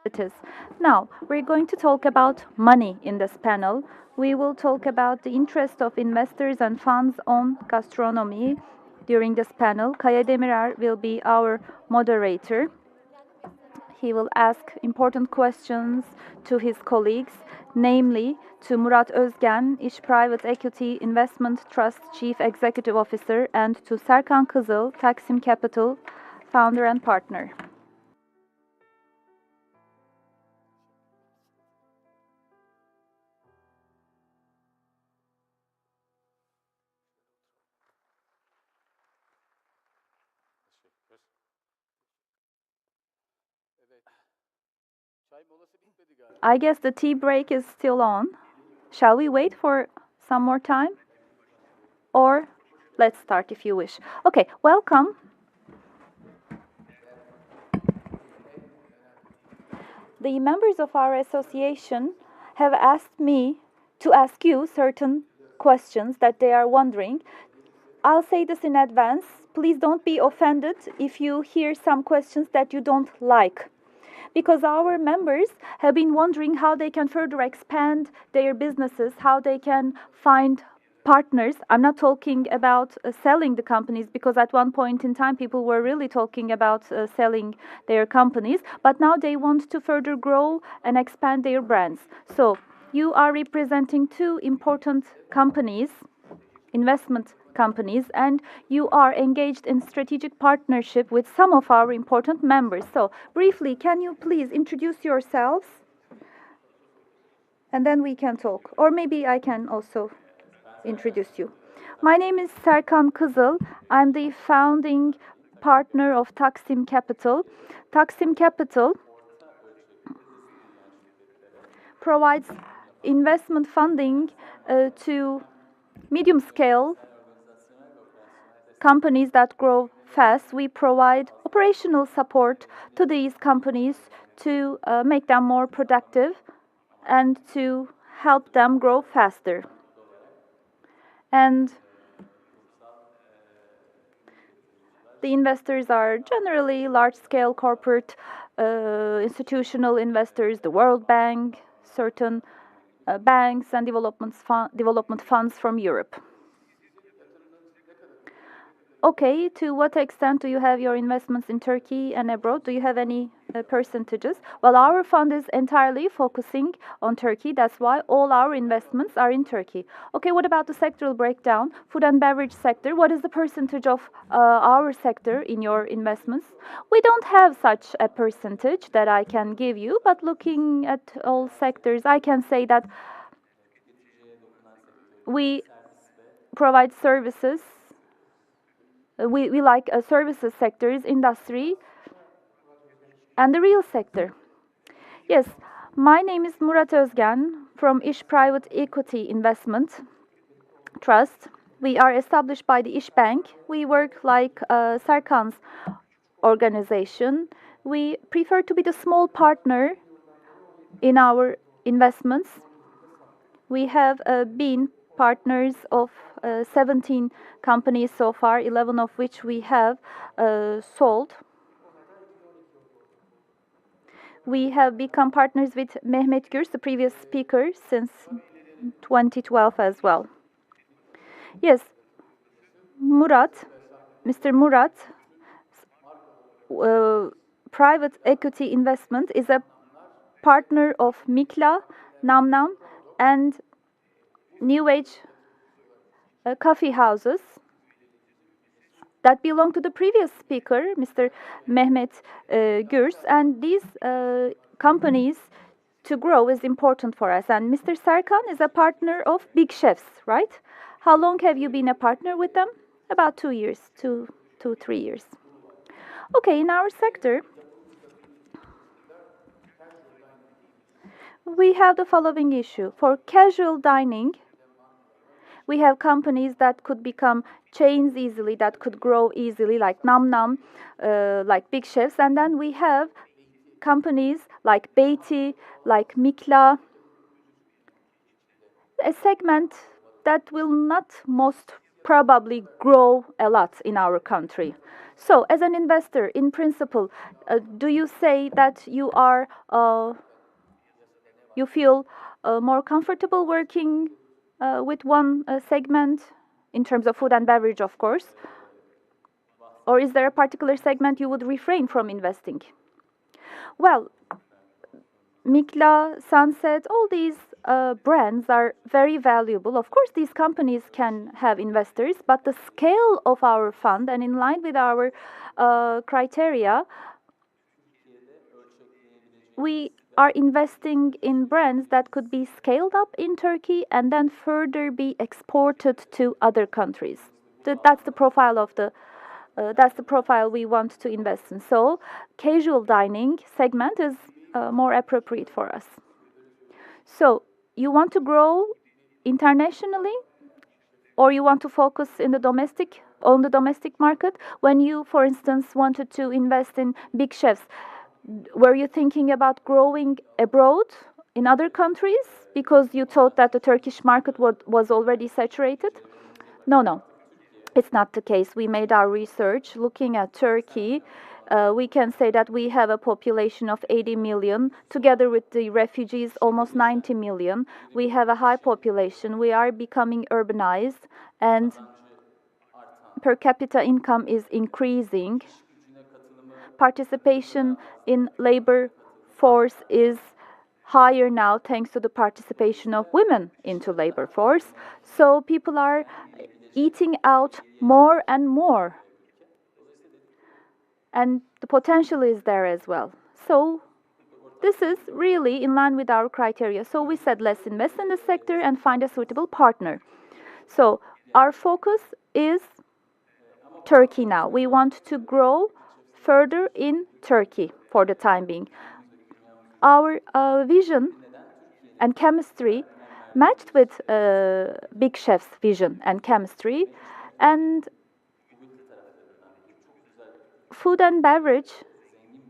it is. Now, we're going to talk about money in this panel. We will talk about the interest of investors and funds on gastronomy during this panel. Kaya Demirer will be our moderator. He will ask important questions to his colleagues, namely to Murat Özgen, İş Private Equity Investment Trust Chief Executive Officer, and to Serkan KIZIL, Taxim Capital Founder and Partner. I guess the tea break is still on. Shall we wait for some more time? Or let's start if you wish. Okay, welcome. The members of our association have asked me to ask you certain questions that they are wondering. I'll say this in advance. Please don't be offended if you hear some questions that you don't like, because our members have been wondering how they can further expand their businesses, how they can find partners. I'm not talking about selling the companies, because at one point in time people were really talking about selling their companies, but now they want to further grow and expand their brands. So you are representing two important companies, investment companies, and you are engaged in strategic partnership with some of our important members. So briefly, can you please introduce yourselves? And then we can talk. Or maybe I can also introduce you. My name is Serkan KIZIL. I'm the founding partner of Taxim Capital. Taxim Capital provides investment funding to medium-scale companies that grow fast. We provide operational support to these companies to make them more productive and to help them grow faster. And the investors are generally large-scale corporate institutional investors, the World Bank, certain banks, and development funds from Europe. Okay, to what extent do you have your investments in Turkey and abroad? Do you have any percentages? Well, our fund is entirely focusing on Turkey. That's why all our investments are in Turkey. Okay, what about the sectoral breakdown? Food and beverage sector, what is the percentage of our sector in your investments? We don't have such a percentage that I can give you, but looking at all sectors, I can say that we provide services. We like services sectors, industry, and the real sector. Yes, my name is Murat Özgen from İş Private Equity Investment Trust. We are established by the İş Bank. We work like Serkan's organization. We prefer to be the small partner in our investments. We have been partners of 17 companies so far, 11 of which we have sold. We have become partners with Mehmet Gürs, the previous speaker, since 2012 as well. Yes, Mr. Murat, private equity investment is a partner of Mikla, Namnam, and New Age coffee houses that belong to the previous speaker, Mr. Mehmet Gürs, and these companies to grow is important for us. And Mr. Serkan is a partner of Big Chefs, right? How long have you been a partner with them? About 2 years, 3 years. Okay, in our sector, we have the following issue. For casual dining, we have companies that could become chains easily, that could grow easily, like Nam Nam, like Big Chefs. And then we have companies like Beyti, like Mikla, a segment that will not most probably grow a lot in our country. So, as an investor, in principle, do you say that you are you feel more comfortable working with one segment in terms of food and beverage, of course? Or is there a particular segment you would refrain from investing? Well, Mikla, Sunset, all these brands are very valuable. Of course, these companies can have investors, but the scale of our fund and in line with our criteria, we are investing in brands that could be scaled up in Turkey and then further be exported to other countries. That's the profile of that's the profile we want to invest in. So, casual dining segment is more appropriate for us. So, you want to grow internationally, or you want to focus in the domestic market? When you, for instance, wanted to invest in big chefs, were you thinking about growing abroad in other countries because you thought that the Turkish market was already saturated? No. It's not the case. We made our research looking at Turkey. We can say that we have a population of 80 million, together with the refugees, almost 90 million. We have a high population. We are becoming urbanized, and per capita income is increasing. Participation in labor force is higher now thanks to the participation of women into labor force. So people are eating out more and more. And the potential is there as well. So this is really in line with our criteria. So we said let's invest in the sector and find a suitable partner. So our focus is Turkey now. We want to grow further in Turkey for the time being. Our vision and chemistry matched with Big Chef's vision and chemistry, and food and beverage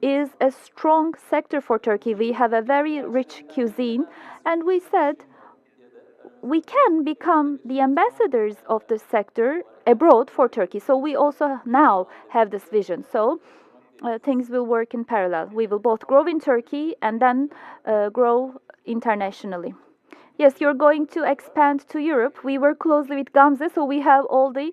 is a strong sector for Turkey. We have a very rich cuisine, and we said we can become the ambassadors of this sector abroad for Turkey. So we also now have this vision. So things will work in parallel. We will both grow in Turkey and then grow internationally. Yes, you're going to expand to Europe. We work closely with Gamze, so we have all the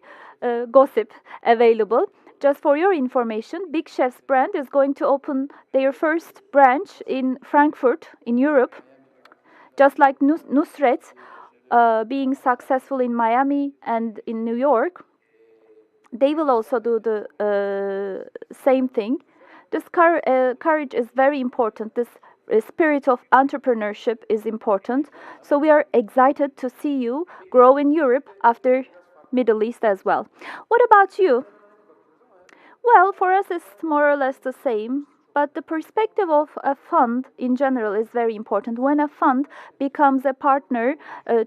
gossip available. Just for your information, Big Chef's brand is going to open their first branch in Frankfurt, in Europe. Just like Nusret being successful in Miami and in New York, they will also do the same thing. This courage is very important. This spirit of entrepreneurship is important. So we are excited to see you grow in Europe after Middle East as well. What about you? Well, for us it's more or less the same. But the perspective of a fund in general is very important. When a fund becomes a partner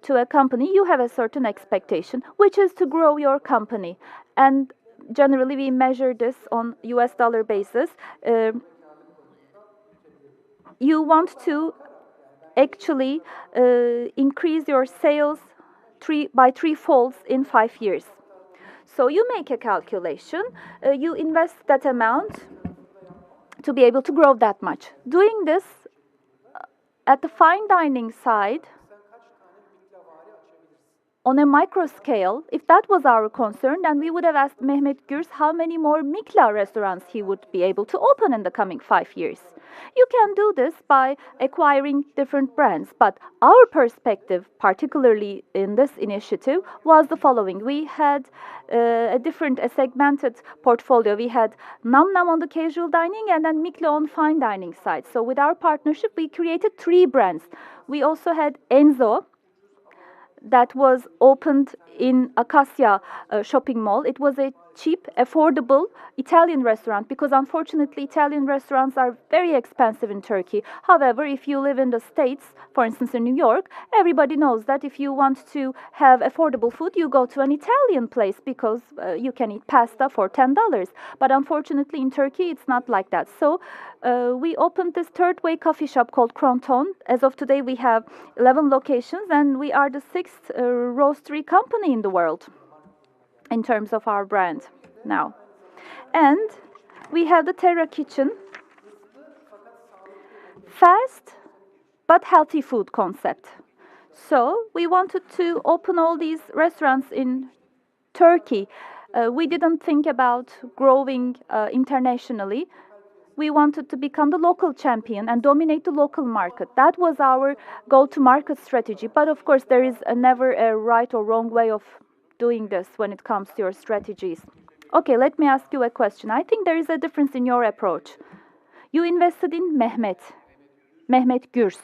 to a company, you have a certain expectation, which is to grow your company. And generally, we measure this on US dollar basis. You want to actually increase your sales by threefolds in 5 years. So you make a calculation, you invest that amount to be able to grow that much. Doing this at the fine dining side, on a micro scale, if that was our concern, then we would have asked Mehmet Gürs how many more Mikla restaurants he would be able to open in the coming 5 years. You can do this by acquiring different brands, but our perspective, particularly in this initiative, was the following. We had a segmented portfolio. We had Nam Nam on the casual dining and then Mikla on fine dining side. So with our partnership, we created 3 brands. We also had Enzo, that was opened in Acacia shopping mall. It was a cheap, affordable Italian restaurant because unfortunately Italian restaurants are very expensive in Turkey. However, if you live in the States, for instance in New York, everybody knows that if you want to have affordable food, you go to an Italian place because you can eat pasta for $10. But unfortunately in Turkey, it's not like that. So we opened this third way coffee shop called Kronton. As of today, we have 11 locations and we are the 6th roastery company in the world in terms of our brand now. And we have the Terra Kitchen, fast but healthy food concept. So we wanted to open all these restaurants in Turkey. We didn't think about growing internationally. We wanted to become the local champion and dominate the local market. That was our go-to-market strategy. But of course, there is never a right or wrong way of doing this when it comes to your strategies. Okay, let me ask you a question. I think there is a difference in your approach. You invested in Mehmet Gürs.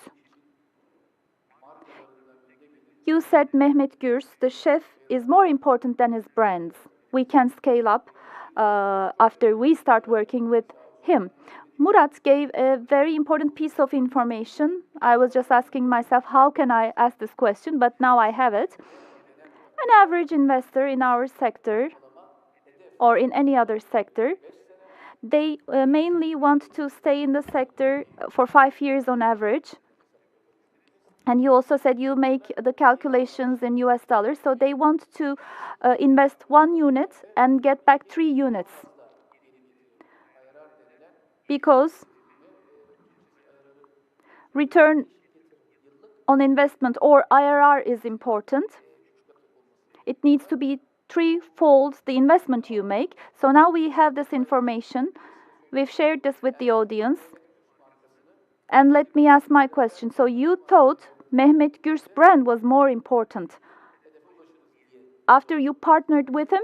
You said Mehmet Gürs, the chef, is more important than his brands. We can scale up after we start working with him. Murat gave a very important piece of information. I was just asking myself, how can I ask this question? But now I have it. An average investor in our sector or in any other sector, they mainly want to stay in the sector for 5 years on average. And you also said you make the calculations in US dollars. So they want to invest 1 unit and get back 3 units. Because return on investment or IRR is important. It needs to be 3-fold the investment you make. So now we have this information. We've shared this with the audience. And let me ask my question. So you thought Mehmet Gürs' brand was more important. After you partnered with him,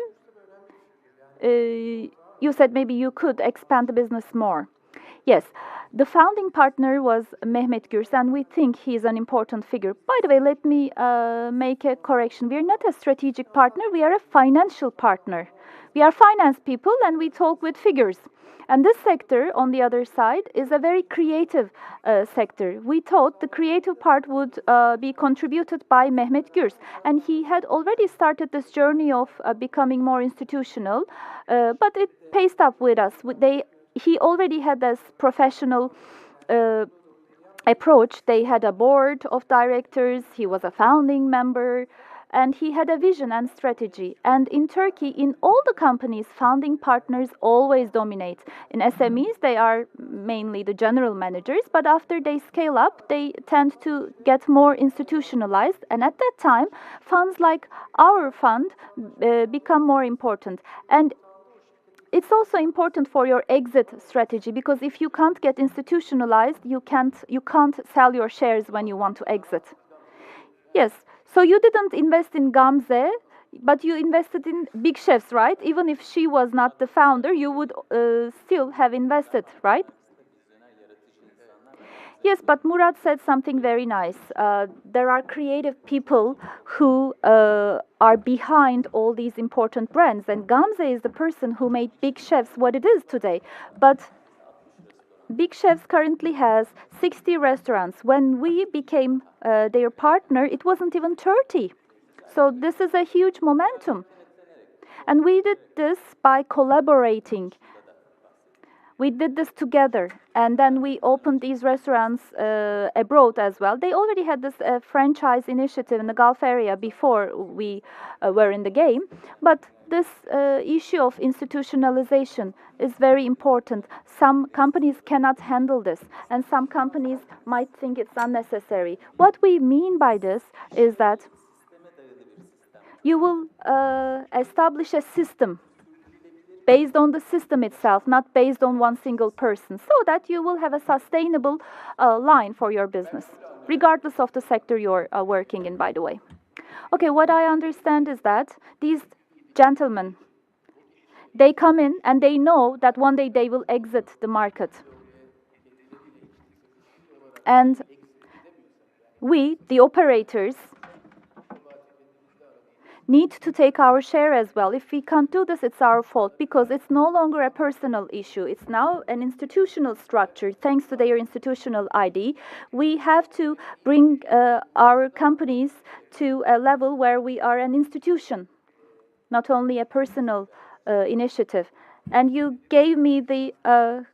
you said maybe you could expand the business more. Yes, the founding partner was Mehmet Gürs, and we think he's an important figure. By the way, let me make a correction. We are not a strategic partner, we are a financial partner. We are finance people and we talk with figures. And this sector, on the other side, is a very creative sector. We thought the creative part would be contributed by Mehmet Gürs. And he had already started this journey of becoming more institutional, but it paced up with us. He already had this professional approach. They had a board of directors, he was a founding member, and he had a vision and strategy. And in Turkey, in all the companies, founding partners always dominate. In SMEs, they are mainly the general managers, but after they scale up, they tend to get more institutionalized. And at that time, funds like our fund become more important. And it's also important for your exit strategy, because if you can't get institutionalized, you can't sell your shares when you want to exit. Yes, so you didn't invest in Gamze, but you invested in big chefs, right? Even if she was not the founder, you would still have invested, right? Yes, but Murat said something very nice. There are creative people who are behind all these important brands, and Gamze is the person who made Big Chefs what it is today. But Big Chefs currently has 60 restaurants. When we became their partner, it wasn't even 30. So this is a huge momentum. And we did this by collaborating. We did this together, and then we opened these restaurants abroad as well. They already had this franchise initiative in the Gulf area before we were in the game. But this issue of institutionalization is very important. Some companies cannot handle this, and some companies might think it's unnecessary. What we mean by this is that you will establish a system based on the system itself, not based on one single person, so that you will have a sustainable line for your business, regardless of the sector you're working in, by the way. Okay, what I understand is that these gentlemen, they come in and they know that one day they will exit the market. And we, the operators, need to take our share as well. If we can't do this, it's our fault, because it's no longer a personal issue. It's now an institutional structure. Thanks to their institutional ID, we have to bring our companies to a level where we are an institution, not only a personal initiative. and you gave me the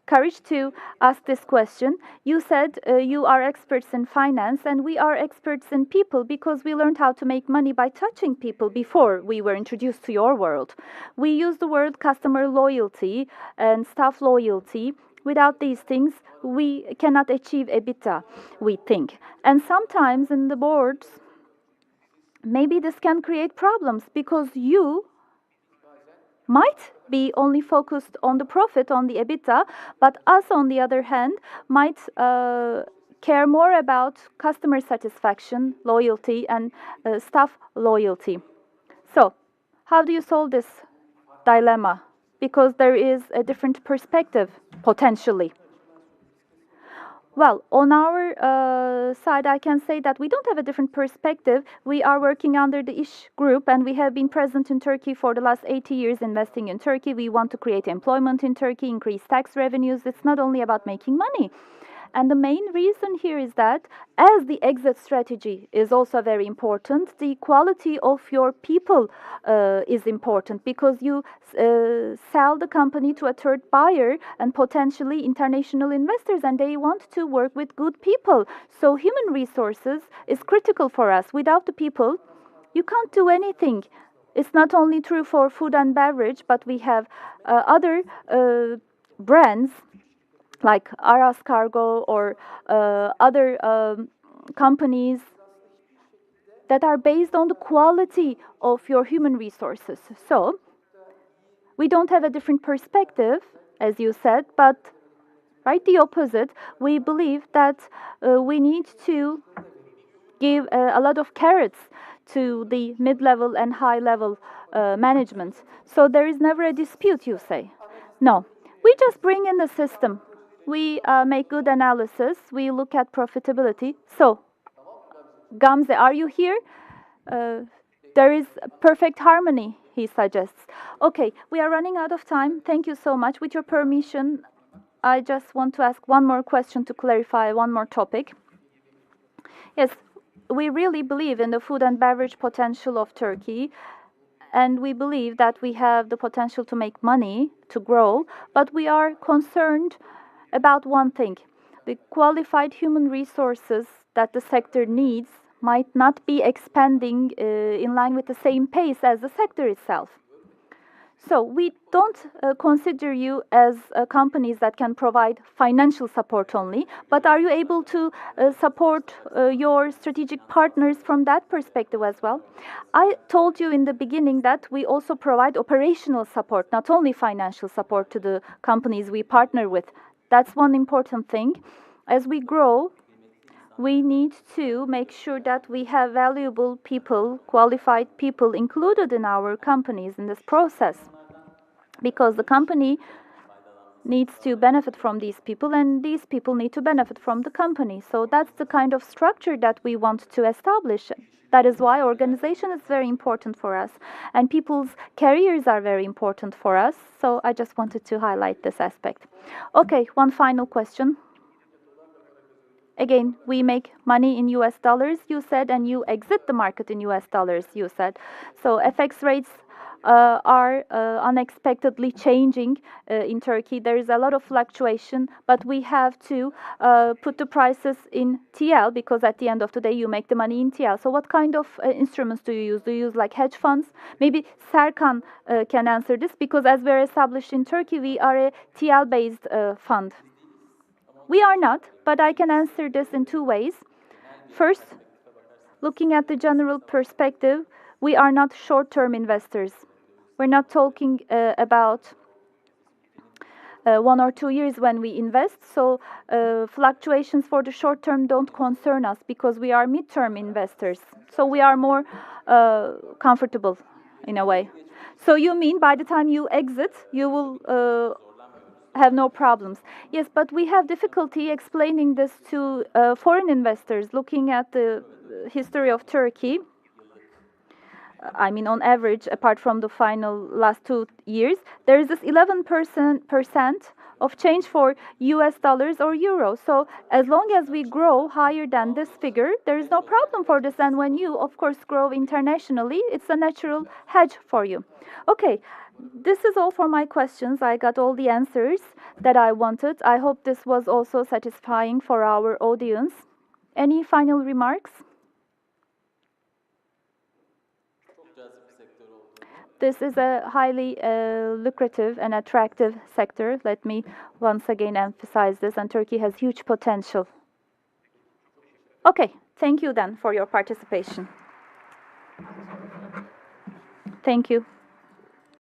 courage to ask this question. You said you are experts in finance, and we are experts in people because we learned how to make money by touching people before we were introduced to your world. We use the word customer loyalty and staff loyalty. Without these things, we cannot achieve EBITDA, we think. And sometimes in the boards, maybe this can create problems because you might be only focused on the profit, on the EBITDA, but us, on the other hand, might care more about customer satisfaction, loyalty, and staff loyalty. So, how do you solve this dilemma? Because there is a different perspective, potentially. Well, on our side, I can say that we don't have a different perspective. We are working under the İş Group, and we have been present in Turkey for the last 80 years investing in Turkey. We want to create employment in Turkey, increase tax revenues. It's not only about making money. And the main reason here is that as the exit strategy is also very important, the quality of your people is important because you sell the company to a third buyer and potentially international investors, and they want to work with good people. So human resources is critical for us. Without the people, you can't do anything. It's not only true for food and beverage, but we have other brands like Aras Cargo or other companies that are based on the quality of your human resources. So, we don't have a different perspective, as you said, but right the opposite. We believe that we need to give a lot of carrots to the mid-level and high-level management. So there is never a dispute, you say. No, we just bring in the system. We make good analysis. We look at profitability. So, Gamze, are you here? There is perfect harmony, he suggests. Okay, we are running out of time. Thank you so much. With your permission, I just want to ask one more question to clarify one more topic. Yes, we really believe in the food and beverage potential of Turkey. And we believe that we have the potential to make money, to grow, but we are concerned about one thing. The qualified human resources that the sector needs might not be expanding in line with the same pace as the sector itself. So we don't consider you as companies that can provide financial support only, but are you able to support your strategic partners from that perspective as well? I told you in the beginning that we also provide operational support, not only financial support to the companies we partner with. That's one important thing. As we grow, we need to make sure that we have valuable people, qualified people included in our companies in this process. Because the company needs to benefit from these people, and these people need to benefit from the company. So that's the kind of structure that we want to establish. That is why organization is very important for us, and people's careers are very important for us. So I just wanted to highlight this aspect. Okay, one final question. Again, we make money in US dollars, you said, and you exit the market in US dollars, you said. So FX rates are unexpectedly changing in Turkey. There is a lot of fluctuation, but we have to put the prices in TL because at the end of the day you make the money in TL. So what kind of instruments do you use? Do you use like hedge funds? Maybe Serkan can answer this because as we're established in Turkey, we are a TL-based fund. We are not, but I can answer this in two ways. First, looking at the general perspective, we are not short-term investors. We're not talking about 1 or 2 years when we invest. So fluctuations for the short term don't concern us because we are mid-term investors. So we are more comfortable in a way. So you mean by the time you exit, you will have no problems? Yes, but we have difficulty explaining this to foreign investors looking at the history of Turkey. I mean, on average, apart from the final last 2 years, there is this 11% of change for US dollars or euros. So as long as we grow higher than this figure, there is no problem for this. And when you, of course, grow internationally, it's a natural hedge for you. Okay, This is all for my questions. I got all the answers that I wanted. I hope this was also satisfying for our audience. Any final remarks? This is a highly lucrative and attractive sector. Let me once again emphasize this, and Turkey has huge potential. Okay, thank you then for your participation. Thank you.